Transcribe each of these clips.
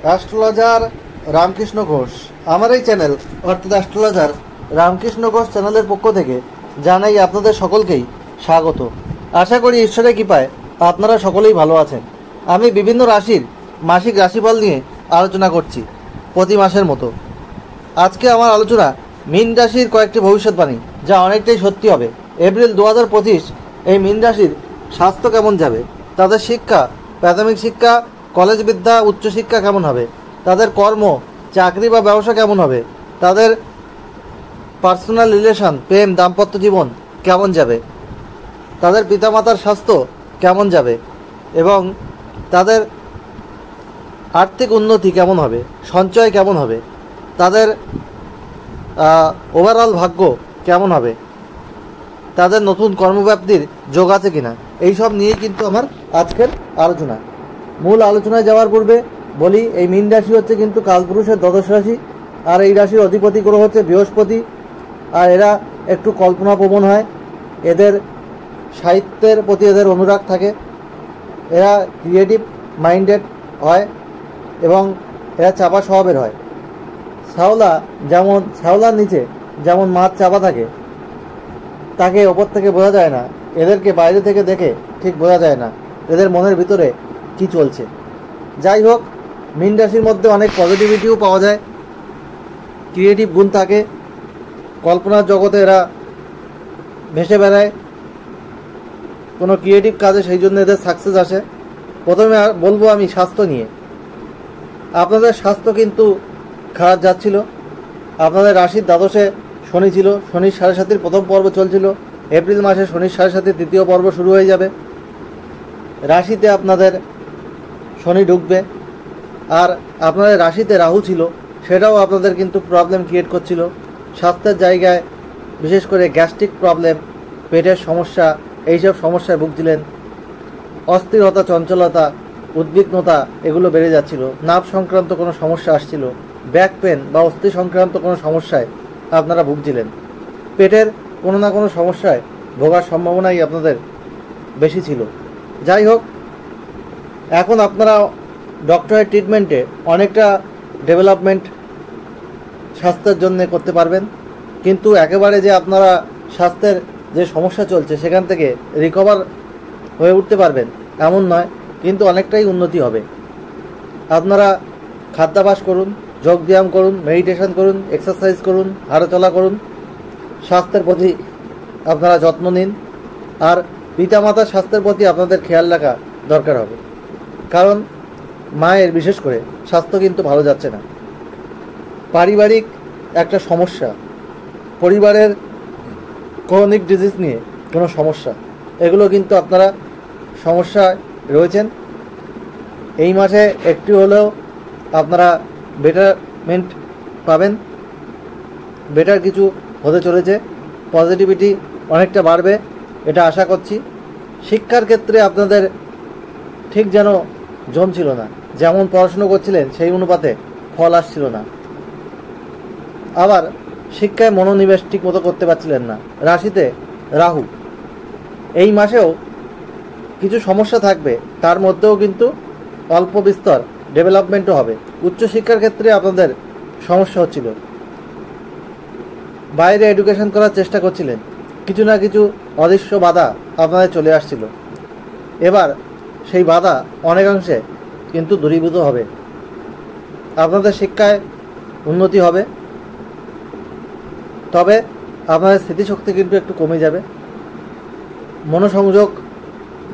Astrologer Ramakrishna Ghosh. আমার এই channel অর্থাৎ অ্যাস্ট্রোলজার রামকৃষ্ণ ঘোষ চ্যানেলের পক্ষ থেকে জানাই আপনাদের সকলকেই স্বাগত। আশা করি ঈশ্বরের কৃপায় আপনারা সকলেই ভালো আছেন। আমি বিভিন্ন রাশির মাসিক রাশিফল নিয়ে আলোচনা করছি প্রতি মাসের মতো। আজকে আমার আলোচনা মীন রাশির কয়েকটি ভবিষ্যৎবাণী, যা অনেকটাই সত্যি হবে। এপ্রিল 2025 এই মীন রাশির স্বাস্থ্য কেমন যাবে, তাদের শিক্ষা, প্রাথমিক শিক্ষা, কলেজ বিদ্যা, উচ্চশিক্ষা কেমন হবে, তাদের কর্ম, চাকরি বা ব্যবসা কেমন হবে, তাদের পার্সোনাল রিলেশন, প্রেম, দাম্পত্য জীবন কেমন যাবে, তাদের পিতামাতার স্বাস্থ্য কেমন যাবে এবং তাদের আর্থিক উন্নতি কেমন হবে, সঞ্চয় কেমন হবে, তাদের ওভারঅল ভাগ্য কেমন হবে, তাদের নতুন কর্মব্যাপ্তির যোগ আছে কিনা, এইসব নিয়েই কিন্তু আমার আজকের আলোচনা। মূল আলোচনায় যাওয়ার পূর্বে বলি, এই মীন রাশি হচ্ছে কিন্তু কালপুরুষের দ্বাদশ রাশি, আর এই রাশির অধিপতি গ্রহ হচ্ছে বৃহস্পতি। আর এরা একটু কল্পনাপ্রবণ হয়, এদের সাহিত্যের প্রতি এদের অনুরাগ থাকে, এরা ক্রিয়েটিভ মাইন্ডেড হয় এবং এরা চাপা স্বভাবের হয়। শ্যাওলার নিচে যেমন মাছ চাপা থাকে, তাকে ওপর থেকে বোঝা যায় না, এদেরকে বাইরে থেকে দেখে ঠিক বোঝা যায় না এদের মনের ভিতরে কি চলছে। যাই হোক, মীন রাশির মধ্যে অনেক পজিটিভিটিও পাওয়া যায়, ক্রিয়েটিভ গুণ থাকে, কল্পনার জগতে এরা ভেসে বেড়ায় কোনো ক্রিয়েটিভ কাজে, সেই জন্য এদের সাকসেস আসে। প্রথমে বলবো আমি স্বাস্থ্য নিয়ে। আপনাদের স্বাস্থ্য কিন্তু খারাপ যাচ্ছিল। আপনাদের রাশির দ্বাদশে শনি ছিল, শনির 7.5 প্রথম পর্ব চলছিল। এপ্রিল মাসে শনির 7.5 তৃতীয় পর্ব শুরু হয়ে যাবে। রাশিতে আপনাদের শনি ঢুকবে, আর আপনাদের রাশিতে রাহু ছিল, সেটাও আপনাদের কিন্তু প্রবলেম ক্রিয়েট করছিল। স্বাস্থ্যের জায়গায় বিশেষ করে গ্যাস্ট্রিক প্রবলেম, পেটের সমস্যা, এইসব সমস্যায় ভুগছিলেন। অস্থিরতা, চঞ্চলতা, উদ্বিগ্নতা এগুলো বেড়ে যাচ্ছিল। নার্ভ সংক্রান্ত কোনো সমস্যা আসছিল, ব্যাক পেন বা অস্থি সংক্রান্ত কোনো সমস্যায় আপনারা ভুগছিলেন। পেটের কোনো না কোনো সমস্যায় ভোগার সম্ভাবনাই আপনাদের বেশি ছিল। যাই হোক, এখন আপনারা ডক্টরের ট্রিটমেন্টে অনেকটা ডেভেলপমেন্ট স্বাস্থ্যের জন্য করতে পারবেন, কিন্তু একেবারে যে আপনারা স্বাস্থ্যের যে সমস্যা চলছে সেখান থেকে রিকভার হয়ে উঠতে পারবেন এমন নয়, কিন্তু অনেকটাই উন্নতি হবে। আপনারা খাদ্যাভ্যাস করুন, যোগব্যায়াম করুন, মেডিটেশন করুন, এক্সারসাইজ করুন, হাঁটাচলা করুন, স্বাস্থ্যের প্রতি আপনারা যত্ন নিন। আর পিতামাতার স্বাস্থ্যের প্রতি আপনাদের খেয়াল রাখা দরকার হবে, কারণ মায়ের বিশেষ করে স্বাস্থ্য কিন্তু ভালো যাচ্ছে না। পারিবারিক একটা সমস্যা, পরিবারের ক্রনিক ডিজিজ নিয়ে কোনো সমস্যা, এগুলো কিন্তু আপনারা সমস্যায় রয়েছেন। এই মাসে একটু হলেও আপনারা বেটারমেন্ট পাবেন, বেটার কিছু হতে চলেছে, পজিটিভিটি অনেকটা বাড়বে, এটা আশা করছি। শিক্ষার ক্ষেত্রে আপনাদের ঠিক যেন জমছিল না, যেমন পড়াশুনো করছিলেন সেই অনুপাতে ফল আসছিল না। আবার শিক্ষায় মনোনিবেশ ঠিক মতো করতে পারছিলেন না। রাশিতে রাহু, এই মাসেও কিছু সমস্যা থাকবে, তার মধ্যেও কিন্তু অল্প বিস্তর ডেভেলপমেন্টও হবে। উচ্চশিক্ষার ক্ষেত্রে আপনাদের সমস্যা হচ্ছিল, বাইরে এডুকেশন করার চেষ্টা করছিলেন, কিছু না কিছু অদৃশ্য বাধা আপনাদের চলে আসছিল। এবার সেই বাধা অনেকাংশে কিন্তু দূরীভূত হবে, আপনাদের শিক্ষায় উন্নতি হবে। তবে আপনাদের স্মৃতিশক্তি কিন্তু একটু কমে যাবে, মনোসংযোগ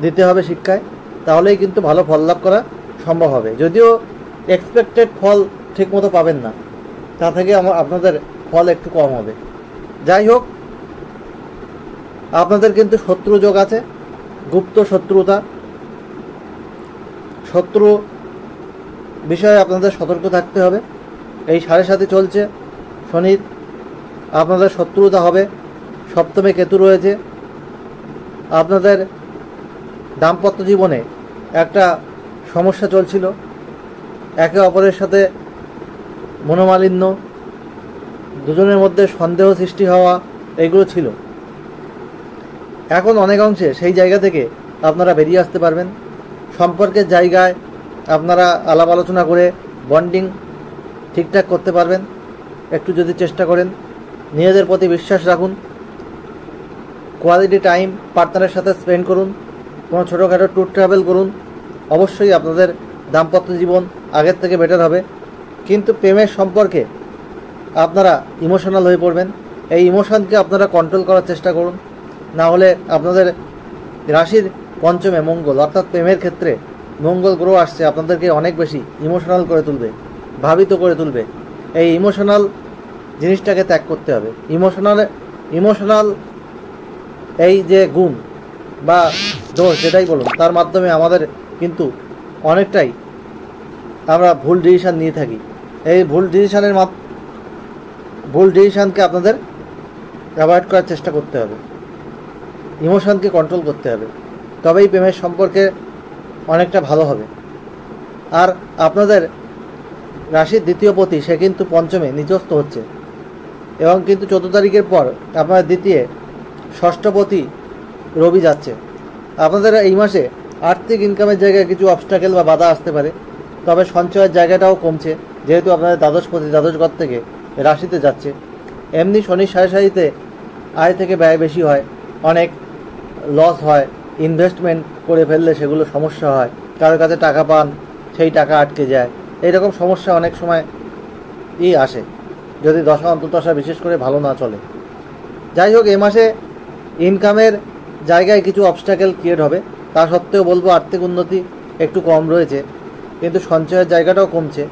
দিতে হবে শিক্ষায়, তাহলেই কিন্তু ভালো ফল লাভ করা সম্ভব হবে। যদিও এক্সপেক্টেড ফল ঠিকমতো পাবেন না, তা থেকে আপনাদের ফল একটু কম হবে। যাই হোক, আপনাদের কিন্তু শত্রু যোগ আছে, গুপ্ত শত্রুতা, শত্রু বিষয়ে আপনাদের সতর্ক থাকতে হবে। এই 7.5 চলছে শনির, আপনাদের শত্রুতা হবে। সপ্তমে কেতু রয়েছে। আপনাদের দাম্পত্য জীবনে একটা সমস্যা চলছিল, একে অপরের সাথে মনোমালিন্য, দুজনের মধ্যে সন্দেহ সৃষ্টি হওয়া, এগুলো ছিল। এখন অনেকাংশে সেই জায়গা থেকে আপনারা বেরিয়ে আসতে পারবেন। সম্পর্কের জায়গায় আপনারা আলাপ আলোচনা করে বন্ডিং ঠিকঠাক করতে পারবেন একটু যদি চেষ্টা করেন। নিজেদের প্রতি বিশ্বাস রাখুন, কোয়ালিটি টাইম পার্টনারের সাথে স্পেন্ড করুন, কোনো ছোটোখাটো ট্যুর ট্রাভেল করুন। অবশ্যই আপনাদের দাম্পত্য জীবন আগের থেকে বেটার হবে। কিন্তু প্রেমের সম্পর্কে আপনারা ইমোশনাল হয়ে পড়বেন। এই ইমোশনকে আপনারা কন্ট্রোল করার চেষ্টা করুন, না হলে আপনাদের রাশির পঞ্চমে মঙ্গল, অর্থাৎ প্রেমের ক্ষেত্রে মঙ্গল গ্রহ আসছে, আপনাদেরকে অনেক বেশি ইমোশনাল করে তুলবে, ভাবিত করে তুলবে। এই ইমোশনাল জিনিসটাকে ত্যাগ করতে হবে। ইমোশনাল এই যে গুণ বা দোষ যেটাই বলুন, তার মাধ্যমে আমাদের কিন্তু অনেকটাই আমরা ভুল ডিসিশান নিয়ে থাকি। এই ভুল ডিসিশানকে আপনাদের অ্যাভয়েড করার চেষ্টা করতে হবে, ইমোশনকে কন্ট্রোল করতে হবে, তবেই প্রেমের সম্পর্কে অনেকটা ভালো হবে। আর আপনাদের রাশির দ্বিতীয় পতি সে কিন্তু পঞ্চমে নিচস্থ হচ্ছে, এবং কিন্তু 14 তারিখের পর আপনার দ্বিতীয় ষষ্ঠপতি রবি যাচ্ছে। আপনাদের এই মাসে আর্থিক ইনকামের জায়গায় কিছু অবস্ট্যাকেল বা বাধা আসতে পারে, তবে সঞ্চয়ের জায়গাটাও কমছে, যেহেতু আপনাদের দ্বাদশপতি দ্বাদশ ঘর থেকে রাশিতে যাচ্ছে। এমনি শনি সাড়ে আয় থেকে ব্যয় বেশি হয়, অনেক লস হয়, ইনভেস্টমেন্ট করে ফেললে সেগুলো সমস্যা হয়, কারোর কাছে টাকা পান সেই টাকা আটকে যায়, এইরকম সমস্যা অনেক সময় আসে যদি দশা অন্তর্দশা বিশেষ করে ভালো না চলে। যাই হোক, এ মাসে ইনকামের জায়গায় কিছু অবস্ট্যাকেল ক্রিয়েট হবে, তা সত্ত্বেও বলবো আর্থিক উন্নতি একটু কম রয়েছে, কিন্তু সঞ্চয়ের জায়গাটাও কমছে।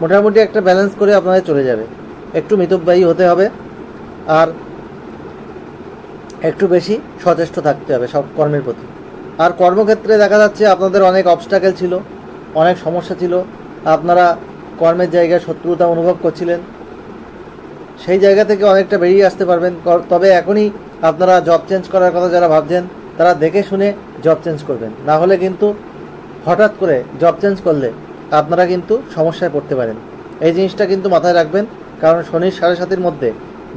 মোটামুটি একটা ব্যালেন্স করে আপনাদের চলে যাবে। একটু মিতব্যয়ী হতে হবে, আর একটু বেশি সচেষ্ট থাকতে হবে সব কর্মের প্রতি। আর কর্মক্ষেত্রে দেখা যাচ্ছে আপনাদের অনেক অবস্ট্যাকেল ছিল, অনেক সমস্যা ছিল, আপনারা কর্মের জায়গায় শত্রুতা অনুভব করছিলেন, সেই জায়গা থেকে অনেকটা বেরিয়ে আসতে পারবেন। তবে এখনই আপনারা জব চেঞ্জ করার কথা যারা ভাবছেন, তারা দেখে শুনে জব চেঞ্জ করবেন, না হলে কিন্তু হঠাৎ করে জব চেঞ্জ করলে আপনারা কিন্তু সমস্যায় পড়তে পারেন। এই জিনিসটা কিন্তু মাথায় রাখবেন, কারণ শনির 7.5-এর মধ্যে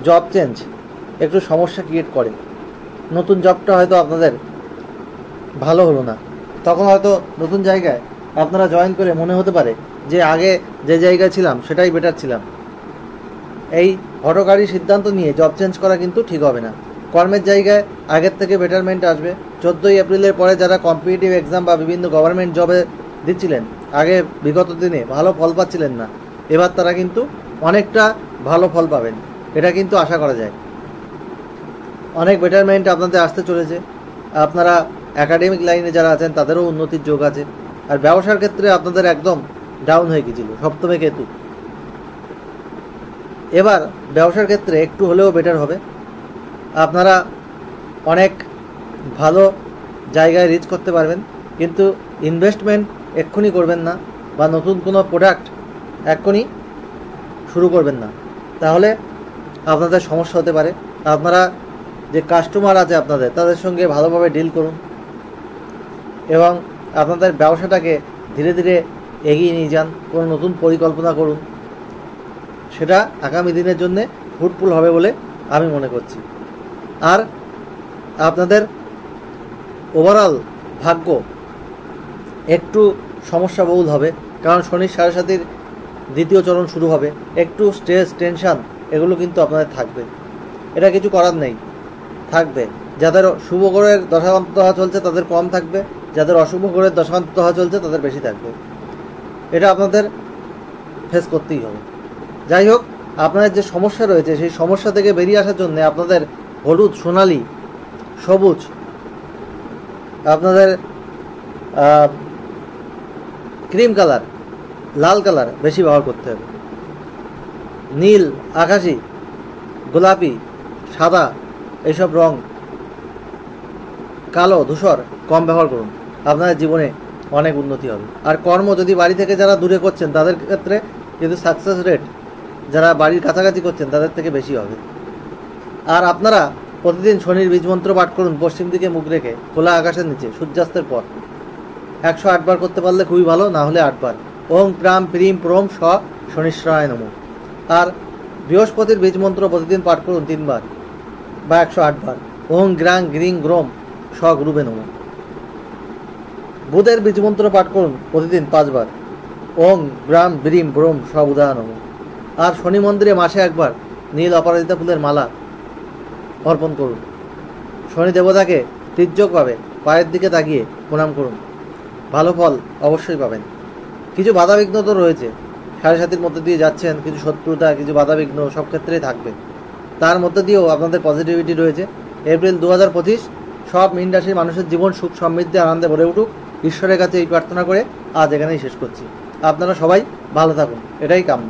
জব চেঞ্জ একটু সমস্যা ক্রিয়েট করে। নতুন জবটা হয়তো আপনাদের ভালো হলো না, তখন হয়তো নতুন জায়গায় আপনারা জয়েন করে মনে হতে পারে যে আগে যে জায়গায় ছিলাম সেটাই বেটার ছিলাম। এই হঠকারী সিদ্ধান্ত নিয়ে জব চেঞ্জ করা কিন্তু ঠিক হবে না। কর্মের জায়গায় আগের থেকে বেটারমেন্ট আসবে। 14 এপ্রিলের পরে যারা কম্পিটিটিভ এক্সাম বা বিভিন্ন গভর্নমেন্ট জবে দিচ্ছিলেন, আগে বিগত দিনে ভালো ফল পাচ্ছিলেন না, এবার তারা কিন্তু অনেকটা ভালো ফল পাবেন, এটা কিন্তু আশা করা যায়। অনেক বেটারমেন্ট আপনাদের আসতে চলেছে। আপনারা একাডেমিক লাইনে যারা আছেন তাদেরও উন্নতির যোগ আছে। আর ব্যবসার ক্ষেত্রে আপনাদের একদম ডাউন হয়ে গেছিল, সপ্তমে কেতু, এবার ব্যবসার ক্ষেত্রে একটু হলেও বেটার হবে। আপনারা অনেক ভালো জায়গায় রিচ করতে পারবেন, কিন্তু ইনভেস্টমেন্ট এক্ষুনি করবেন না, বা নতুন কোনো প্রোডাক্ট এক্ষুনি শুরু করবেন না, তাহলে আপনাদের সমস্যা হতে পারে। আপনারা যে কাস্টমার আছে আপনাদের, তাদের সঙ্গে ভালোভাবে ডিল করুন, এবং আপনাদের ব্যবসাটাকে ধীরে ধীরে এগিয়ে নিয়ে যান, কোনো নতুন পরিকল্পনা করুন, সেটা আগামী দিনের জন্য ফ্রুটফুল হবে বলে আমি মনে করছি। আর আপনাদের ওভারঅল ভাগ্য একটু সমস্যাবহুল হবে, কারণ শনির 7.5-এর দ্বিতীয় চরণ শুরু হবে, একটু স্ট্রেস টেনশান এগুলো কিন্তু আপনাদের থাকবে, এটা কিছু করার নেই, থাকবে। যাদের শুভ গ্রহের দশান্তদশা চলছে তাদের কম থাকবে, যাদের অশুভ গ্রহের দশান্তদশা চলছে তাদের বেশি থাকবে, এটা আপনাদের ফেস করতেই হবে। যাই হোক, আপনাদের যে সমস্যা রয়েছে সেই সমস্যা থেকে বেরিয়ে আসার জন্য আপনাদের হলুদ, সোনালি, সবুজ, আপনাদের ক্রিম কালার, লাল কালার বেশি ব্যবহার করতে হবে। নীল, আকাশি, গোলাপি, সাদা এইসব রং, কালো, ধূসর কম ব্যবহার করুন, আপনাদের জীবনে অনেক উন্নতি হবে। আর কর্ম যদি বাড়ি থেকে যারা দূরে করছেন তাদের ক্ষেত্রে কিন্তু সাকসেস রেট যারা বাড়ির কাছাকাছি করছেন তাদের থেকে বেশি হবে। আর আপনারা প্রতিদিন শনির বীজ মন্ত্র পাঠ করুন, পশ্চিম দিকে মুখ রেখে খোলা আকাশের নিচে সূর্যাস্তের পর 108 বার করতে পারলে খুবই ভালো, না হলে 8 বার। ওং প্রাম প্রিম প্রোম স শনিশ্চরায় নমঃ। আর বৃহস্পতির বীজ মন্ত্র প্রতিদিন পাঠ করুন 3 বার বা 108 বার। ওং গ্রাং গ্রিং গ্রোম স গুরুবে নমঃ। বুধের বীজ মন্ত্র পাঠ করুন প্রতিদিন 5 বার। ওং গ্রাম ব্রিম ব্রোম সব উদাহরণ নম। আর শনি মন্দিরে মাসে একবার নীল অপরাজিতা ফুলের মালা অর্পণ করুন। শনি দেবতাকে তীর্যকভাবে পায়ের দিকে তাকিয়ে প্রণাম করুন, ভালো ফল অবশ্যই পাবেন। কিছু বাধাবিঘ্ন তো রয়েছে, সাড়ে সাতির মধ্যে দিয়ে যাচ্ছেন, কিছু শত্রুতা, কিছু বাধাবিঘ্ন সব ক্ষেত্রেই থাকবে। তার মধ্যে দিয়েও আপনাদের পজিটিভিটি রয়েছে। এপ্রিল 2025 সব মীন রাশির মানুষের জীবন সুখ সমৃদ্ধি আনন্দে ভরে উঠুক, ঈশ্বরের কাছে এই প্রার্থনা করে আজ এখানেই শেষ করছি। আপনারা সবাই ভালো থাকুন, এটাই কাম্য।